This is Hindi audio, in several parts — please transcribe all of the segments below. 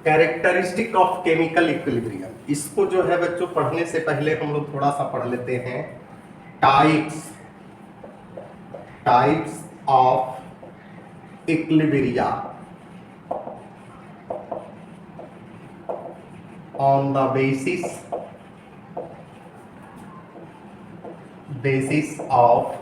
कैरेक्टरिस्टिक ऑफ केमिकल इक्विलिब्रियम, इसको जो है बच्चों पढ़ने से पहले हम लोग थोड़ा सा पढ़ लेते हैं types types of equilibria on the basis of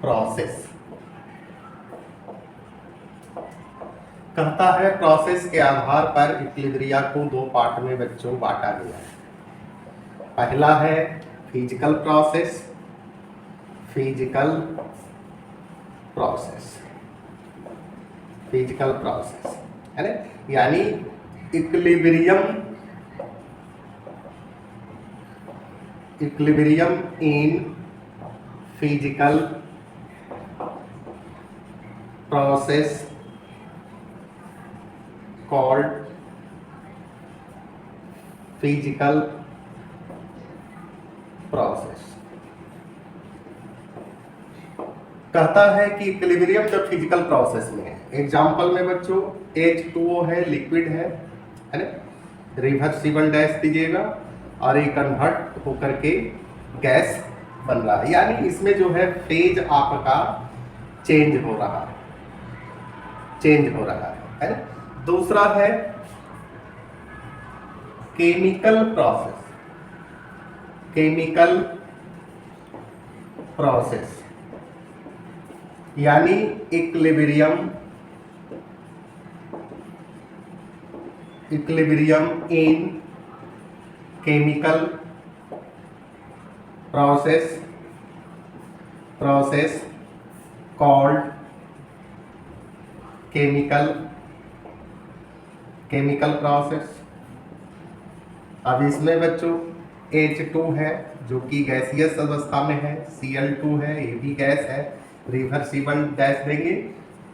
process. कहता है प्रोसेस के आधार पर इक्विलिब्रिया को दो पार्ट में बच्चों बांटा गया है। पहला है फिजिकल प्रोसेस है ना, यानी equilibrium in physical process called physical process. कहता है कि इक्विलिब्रियम जब फिजिकल प्रोसेस में है, एग्जांपल में बच्चों H2O है, लिक्विड है ना, रिवर्सिबल डैश दीजिएगा और ये कन्वर्ट होकर के गैस बन रहा है, यानी इसमें जो है फेज आपका चेंज हो रहा है ना। दूसरा है केमिकल प्रोसेस यानी इक्विलिब्रियम इन chemical process called chemical process. अब इसमें बच्चों H2 है जो कि गैसियस अवस्था में है, Cl2 है ये भी गैस है, रिवर्सिबल डैश देंगे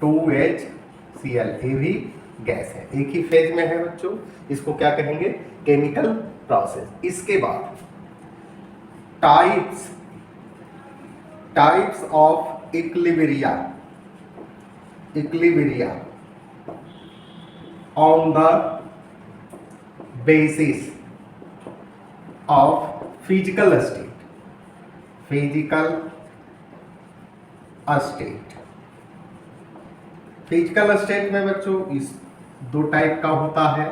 2HCl ये भी गैस है, एक ही फेज में है बच्चों, इसको क्या कहेंगे केमिकल प्रोसेस। इसके बाद types of equilibria on the basis of physical state में बच्चों इस दो टाइप का होता है।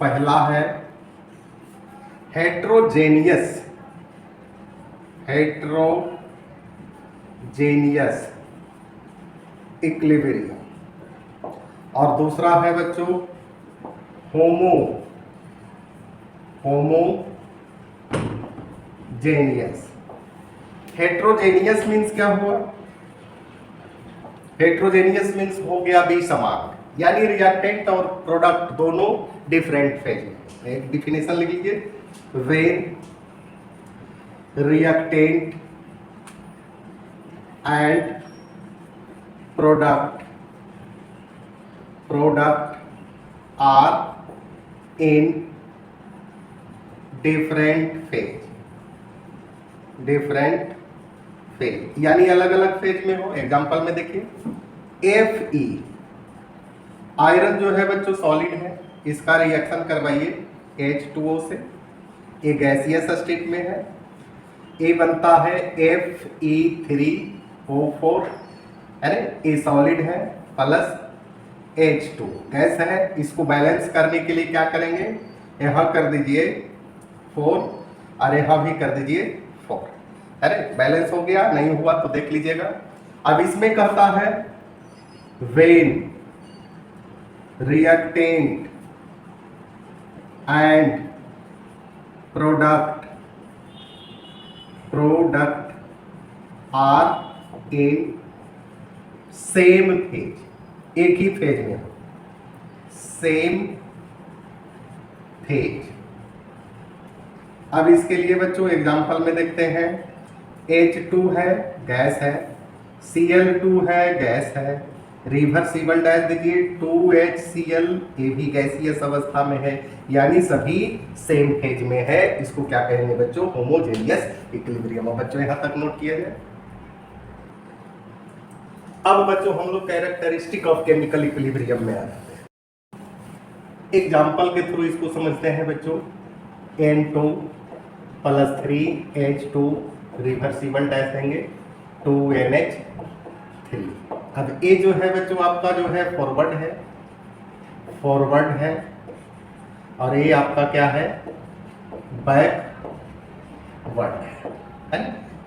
पहला है हेट्रोजेनियस इक्विलिब्रियम और दूसरा है बच्चों होमोजेनियस। हेट्रोजेनियस मीन्स क्या हुआ? हेट्रोजेनियस मीन्स हो गया भी समान, यानी रिएक्टेंट और प्रोडक्ट दोनों डिफरेंट फेज में। एक डिफिनेशन लिख लीजिए, when reactant and product are in different phase यानी अलग अलग फेज में हो। एग्जांपल में देखिए Fe आयरन जो है बच्चों सॉलिड है, इसका रिएक्शन करवाइए H2O से, ये गैसियस स्टेट में है, ये बनता है Fe3O4 है ना, ये सॉलिड है प्लस H2 गैस है। इसको बैलेंस करने के लिए क्या करेंगे, यहाँ कर दीजिए 4 और यहाँ भी कर दीजिए 4, अरे बैलेंस हो गया, नहीं हुआ तो देख लीजिएगा। अब इसमें कहता है when reactant and product are in same phase, एक ही फेज में, सेम फेज। अब इसके लिए बच्चों एग्जांपल में देखते हैं, H2 है गैस है, Cl2 है गैस है, रिवर्सिबल डैश दीजिए 2HCl ये भी गैसियस अवस्था में है, यानी सभी सेम फेज में है। इसको क्या कहेंगे बच्चों, होमोजेनियस इक्विलिब्रियम। बच्चों यहां तक नोट किया जाए। अब बच्चों हम लोग कैरेक्टरिस्टिक ऑफ केमिकल इक्विलिब्रियम में आ जाते हैं। एग्जाम्पल के थ्रू इसको समझते हैं बच्चों। N2 + 3H2 रिवर्सिबल डैश देंगे 2NH3। अब ये जो है बच्चों आपका जो है फॉरवर्ड है और ये आपका क्या है, बैकवर्ड है ना?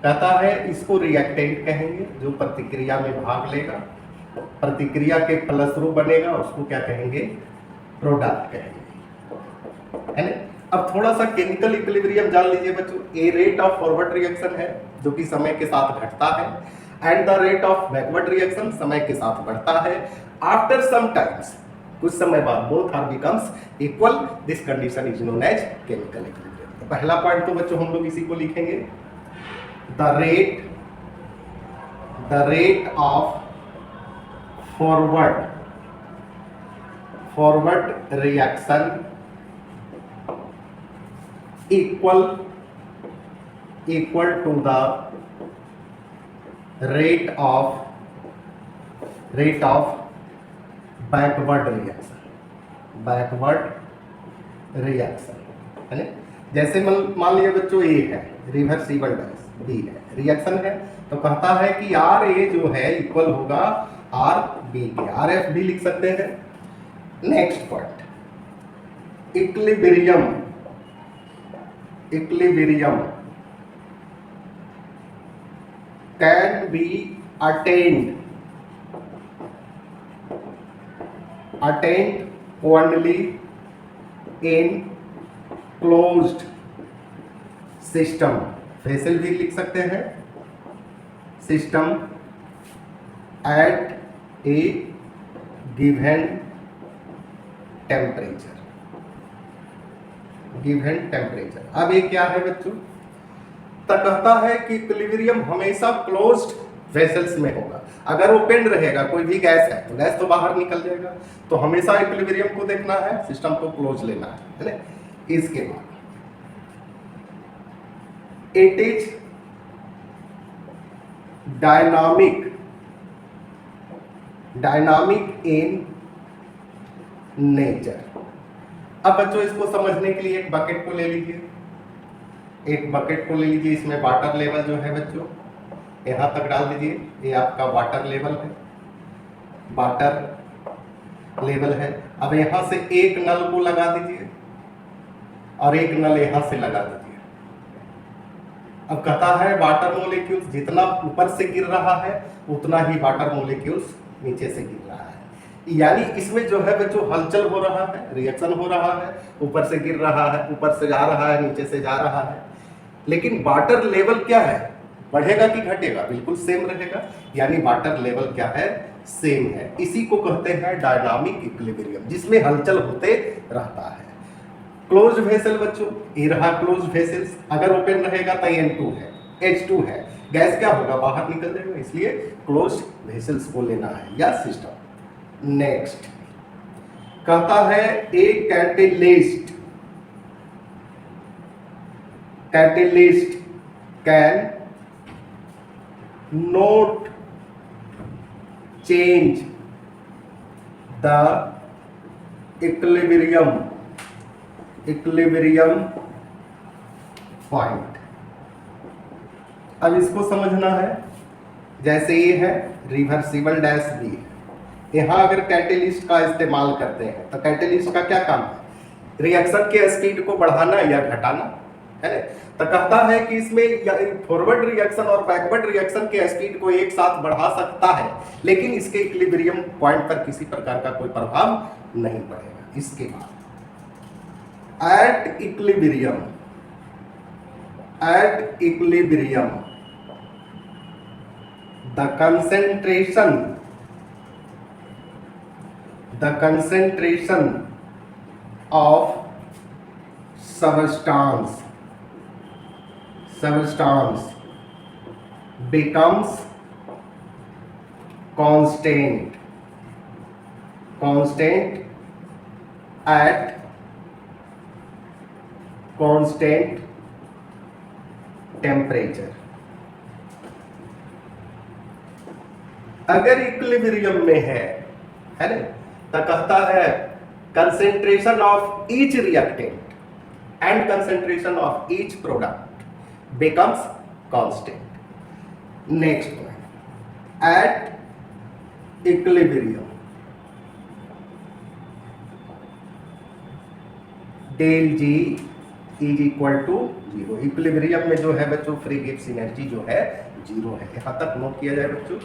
कहता है इसको रिएक्टेंट कहेंगे, जो प्रतिक्रिया में भाग लेगा, प्रतिक्रिया के फलस्वरूप बनेगा, उसको क्या कहेंगे, प्रोडक्ट कहेंगे, है ना? अब थोड़ा सा केमिकल इक्विलिब्रियम जान लीजिए बच्चों। A rate of forward reaction है जो कि समय के साथ घटता है, and the rate of backward reaction समय के साथ बढ़ता है। आफ्टर सम टाइम्स, कुछ समय बाद, both are becomes equal, this condition is known as chemical equilibrium. तो पहला पॉइंट तो बच्चों हम लोग इसी को लिखेंगे, the rate of forward reaction equal to the rate of backward reaction, है ना? जैसे मान लिया बच्चों ए है रिवर्सिबल डैश, बी है रिएक्शन है, तो कहता है कि आर ए जो है इक्वल होगा आर बी के, आर एफ भी लिख सकते हैं। Next point, equilibrium can be attained only in closed system, vessel भी लिख सकते हैं, system at a given temperature. अब ये क्या है बच्चों, तो कहता है कि इक्विलिब्रियम हमेशा क्लोज्ड वेसल्स में होगा। अगर ओपन रहेगा कोई भी गैस है तो गैस तो बाहर निकल जाएगा, तो हमेशा इक्विलिब्रियम को देखना है, सिस्टम को क्लोज लेना है ना? इसके बाद it is dynamic in nature. अब बच्चों इसको समझने के लिए एक बकेट को ले लीजिए, इसमें वाटर लेवल जो है बच्चों यहाँ तक डाल दीजिए, ये आपका वाटर लेवल है। अब यहाँ से एक नल को लगा दीजिए और एक नल यहाँ से लगा दीजिए। अब कहता है वाटर मोलिक्यूल्स जितना ऊपर से गिर रहा है उतना ही वाटर मोलिक्यूल्स नीचे से गिर रहा है, यानी इसमें जो है बच्चों हलचल हो रहा है, रिएक्शन हो रहा है, ऊपर से गिर रहा है, ऊपर से जा रहा है, नीचे से जा रहा है। लेकिन वाटर लेवल क्या है, बढ़ेगा कि घटेगा, बिल्कुल सेम रहेगा, यानी वाटर लेवल क्या है, सेम है। इसी को कहते हैं डायनामिक इक्विलिब्रियम, जिसमें हलचल होते रहता है। क्लोज वेसल बच्चों, ये रहा क्लोज वेसल्स, अगर ओपन रहेगा तो N2 है, H2 है, गैस क्या होगा, बाहर निकल जाएगा, इसलिए क्लोज वेसल्स को लेना है या सिस्टम। नेक्स्ट कहता है a catalyst can note change the equilibrium point. अब इसको समझना है, जैसे ये है रिवर्सिबल डैश बी, यहाँ अगर कैटेलिस्ट का इस्तेमाल करते हैं तो कैटेलिस्ट का क्या काम है, रिएक्शन के स्पीड को बढ़ाना या घटाना, है ना? तो कहता है कि इसमें फॉरवर्ड रिएक्शन और बैकवर्ड रिएक्शन के स्पीड को एक साथ बढ़ा सकता है, लेकिन इसके इक्विलिब्रियम पॉइंट पर किसी प्रकार का कोई प्रभाव नहीं पड़ेगा। इसके बाद at equilibrium the concentration of substance becomes constant at constant temperature। अगर इक्विलिब्रियम में है ना, तो कहता है concentration of each reactant and concentration of each product becomes constant. Next one, at equilibrium, del G is equal to zero. Equilibrium में जो है बच्चों फ्री गिब्स एनर्जी जो है जीरो है. यहां तक नोट किया जाए बच्चों.